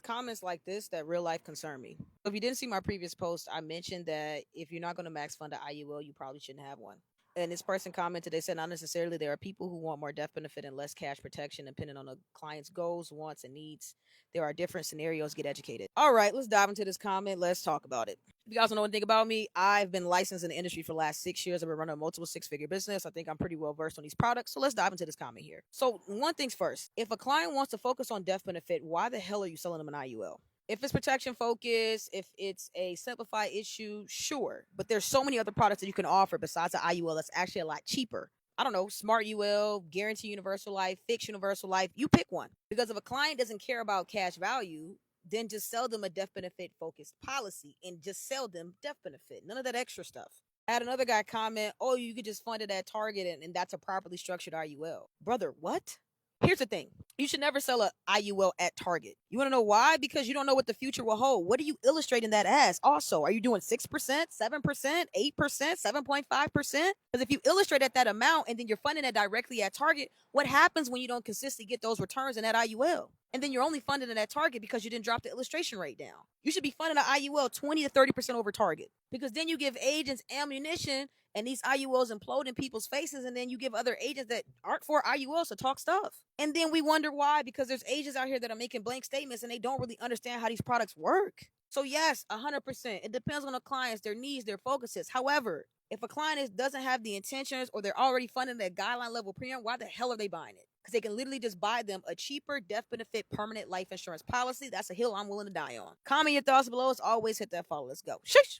comments like this that real life concern me. If you didn't see my previous post, I mentioned that if you're not going to max fund an IUL, you probably shouldn't have one. And this person commented, they said, not necessarily. There are people who want more death benefit and less cash protection, depending on the client's goals, wants, and needs. There are different scenarios. Get educated. All right, let's dive into this comment. Let's talk about it. If you guys don't know anything about me, I've been licensed in the industry for the last 6 years. I've been running a multiple six-figure business. I think I'm pretty well versed on these products. So let's dive into this comment here. So one thing's first, if a client wants to focus on death benefit, why the hell are you selling them an IUL? If it's protection focus, if it's a simplified issue, sure. But there's so many other products that you can offer besides the IUL that's actually a lot cheaper. I don't know, Smart UL, Guarantee Universal Life, Fixed Universal Life. You pick one. Because if a client doesn't care about cash value, then just sell them a death benefit focused policy and just sell them death benefit. None of that extra stuff. I had another guy comment, oh, you could just fund it at Target and that's a properly structured IUL. Brother, what? Here's the thing. You should never sell a IUL at Target. You want to know why? Because you don't know what the future will hold. What are you illustrating that as? Also, are you doing 6%, 7%, 8%, 7.5%? Because if you illustrate at that amount and then you're funding it directly at Target, what happens when you don't consistently get those returns in that IUL? And then you're only funding it at Target because you didn't drop the illustration rate down. You should be funding an IUL 20 to 30% over Target, because then you give agents ammunition and these IULs implode in people's faces, and then you give other agents that aren't for IULs to talk stuff. And then we wonder why, because there's agents out here that are making blank statements and they don't really understand how these products work. So yes, 100%. It depends on the clients, their needs, their focuses. However, if a client doesn't have the intentions or they're already funding that guideline level premium, why the hell are they buying it? Because they can literally just buy them a cheaper death benefit permanent life insurance policy. That's a hill I'm willing to die on. Comment your thoughts below. As always, hit that follow. Let's go. Shush.